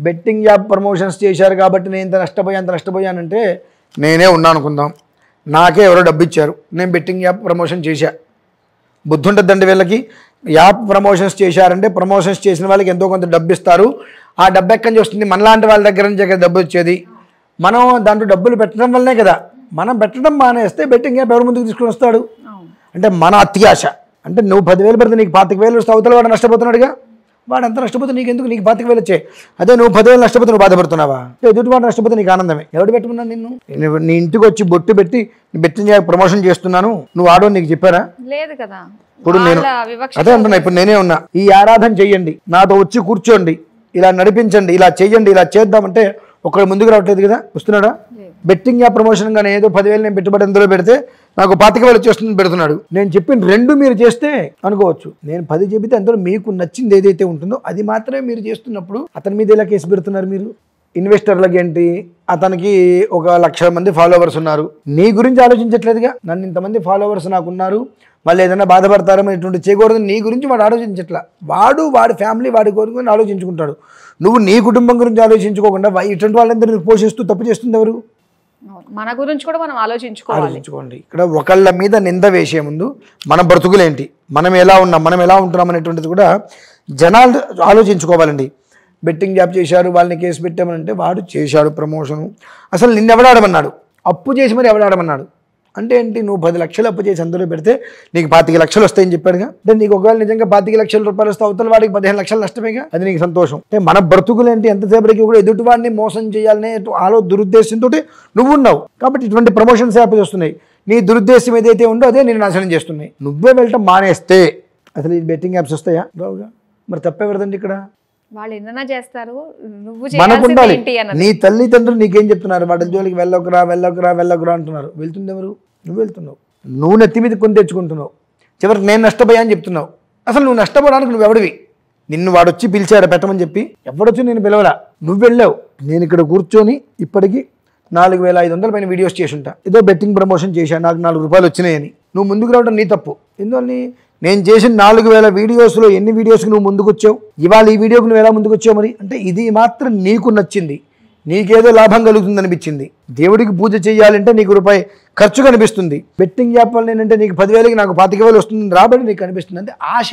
Betting app promotions చేశారు కాబట్టి నేను ఇంత నష్టపోయానంటే నేనే ఉన్నాను అనుకుందాం. నాకే ఎవరో డబ్బు ఇచ్చారు, నేను బెట్టింగ్ యాప్ ప్రమోషన్ చేశా. బుద్ధి ఉంటుందండి వీళ్ళకి. యాప్ ప్రమోషన్స్ చేశారంటే ప్రమోషన్స్ చేసిన వాళ్ళకి ఎంతో కొంత డబ్బు ఇస్తారు. ఆ డబ్బు ఎక్కడి నుంచి వస్తుంది? మనలాంటి వాళ్ళ దగ్గర నుంచి డబ్బు వచ్చేది. మనం దాంట్లో డబ్బులు పెట్టడం వల్లనే కదా. మనం పెట్టడం మానేస్తే బెట్టింగ్ యాప్ ఎవరు ముందుకు తీసుకుని వస్తాడు? అంటే మన అత్యాశ. అంటే నువ్వు 10,000 పెడితే నీకు 25,000 వస్తే అవతల వాడు నష్టపోతున్నాడుగా. వాడు ఎంత నష్టపోతే నీకెందుకు? నీకు 25,000 వచ్చాయి. అదే నువ్వు 10,000 నష్టపోతే నువ్వు బాధపడుతున్నావా? ఎదుటి వాడు నష్టపోతే నీకు ఆనందమే. ఎవడు పెట్టుకున్నాను నిన్ను? నీ ఇంటికి వచ్చి బొట్టు పెట్టి బెట్టింగ్ యాప్ ప్రమోషన్ చేస్తున్నాను నువ్వు ఆడో నీకు చెప్పారా? లేదు కదా. ఇప్పుడు నేను అదే అంటున్నా. ఇప్పుడు నేనే ఉన్నా. ఈ ఆరాధన చెయ్యండి, నాతో వచ్చి కూర్చోండి, ఇలా నడిపించండి, ఇలా చెయ్యండి, ఇలా చేద్దామంటే ఒకళ్ళు ముందుకు రావట్లేదు కదా. వస్తున్నాడా? బెట్టింగ్ యాప్ ప్రమోషన్ కానీ ఏదో 10,000 నేను పెట్టుబడి అందులో పెడితే నాకు 25,000 వచ్చేస్తుంది పెడుతున్నాడు. నేను చెప్పిన 2 మీరు చేస్తే అనుకోవచ్చు. నేను 10 చెబితే అందులో మీకు నచ్చింది ఏదైతే ఉంటుందో అది మాత్రమే మీరు చేస్తున్నప్పుడు అతని మీద ఎలా కేసు పెడుతున్నారు మీరు? ఇన్వెస్టర్లకి ఏంటి, అతనికి 1,00,000 మంది ఫాలోవర్స్ ఉన్నారు, నీ గురించి ఆలోచించట్లేదుగా. నన్ను ఇంతమంది ఫాలోవర్స్ నాకున్నారు, వాళ్ళు ఏదైనా బాధపడతారో ఇటువంటి చేయకూడదు, నీ గురించి వాడు ఆలోచించట్లా. వాడి ఫ్యామిలీ వాడి కోరుకుని ఆలోచించుకుంటాడు. నువ్వు నీ కుటుంబం గురించి ఆలోచించుకోకుండా ఇటువంటి వాళ్ళందరినీ పోషిస్తూ తప్పు చేస్తుంది ఎవరు? మన గురించి కూడా మనం ఆలోచించుకోండి. ఇక్కడ ఒకళ్ళ మీద నింద వేసే ముందు మన బ్రతుకులేంటి, మనం ఎలా ఉంటున్నాం అనేటువంటిది కూడా జనాలు ఆలోచించుకోవాలండి. బెట్టింగ్ యాప్ చేశారు, వాళ్ళని కేసు పెట్టామనంటే వాడు చేశాడు ప్రమోషను. అసలు నిన్నెవడాడమన్నాడు? అప్పు చేసి మరి ఎవడాడమన్నాడు? అంటే ఏంటి? నువ్వు 10 లక్షలు అప్పు చేసి అందులో పెడితే నీకు 25 లక్షలు వస్తాయని చెప్పాడుగా. అంటే నీకు ఒకవేళ నిజంగా 25 లక్షల రూపాయలు వస్తే అవతల వాడికి 15 లక్షలు నష్టమేగా. అది నీకు సంతోషం. అంటే మన బ్రతుకులేంటి, ఎంతసేపటికి కూడా ఎదుటి వాడిని మోసం చేయాలనే దురుద్దేశంతో నువ్వు ఉన్నావు. కాబట్టి ఇటువంటి ప్రమోషన్స్ యాప్స్ వస్తున్నాయి. నీ దురుద్దేశం ఏదైతే ఉందో అదే నేను నాశనం చేస్తున్నాయి. నువ్వే వెళ్ళటం మానేస్తే అసలు ఈ బెట్టింగ్ యాప్స్ వస్తాయా? రావుగా. మరి తప్పేవరదండి ఇక్కడ. వాళ్ళు ఏదైనా చేస్తారు, మనకుండాలి. నీ తల్లిదండ్రులు నీకేం చెప్తున్నారు? వాటి జోలికి వెళ్ళకురా అంటున్నారు. వెళ్తుంది ఎవరు? నువ్వు వెళ్తున్నావు. నువ్వు నెత్తి మీద కొని తెచ్చుకుంటున్నావు. చివరికి నేను నష్టపోయా అని చెప్తున్నావు. అసలు నువ్వు నష్టపోవడానికి నువ్వు ఎవడివి? నిన్ను వాడొచ్చి పిలిచారా పెట్టమని చెప్పి? ఎవడొచ్చి నేను పిలవలా, నువ్వు వెళ్ళావు. నేను ఇక్కడ కూర్చొని ఇప్పటికీ 4,500 పైన వీడియోస్ చేసి ఉంటా. ఏదో బెట్టింగ్ ప్రమోషన్ చేశాను, నాకు 4 రూపాయలు వచ్చినాయని. నువ్వు ముందుకు రావడం నీ తప్పు. ఎందువల్ల? నేను చేసిన 4,000 వీడియోస్లో ఎన్ని వీడియోస్కి నువ్వు ముందుకు వచ్చావు? ఇవాళ ఈ వీడియోకి నువ్వు ఎలా ముందుకు వచ్చావు? మరి అంటే ఇది మాత్రం నీకు నచ్చింది, నీకేదో లాభం కలుగుతుంది అనిపించింది. దేవుడికి పూజ చేయాలంటే నీకు రూపాయి ఖర్చు కనిపిస్తుంది. బెట్టింగ్ యాప్ వల్ల ఏంటంటే నీకు 10,000కి నాకు 25,000 వస్తుంది రాబడి నీకు కనిపిస్తుంది. అంటే ఆశ.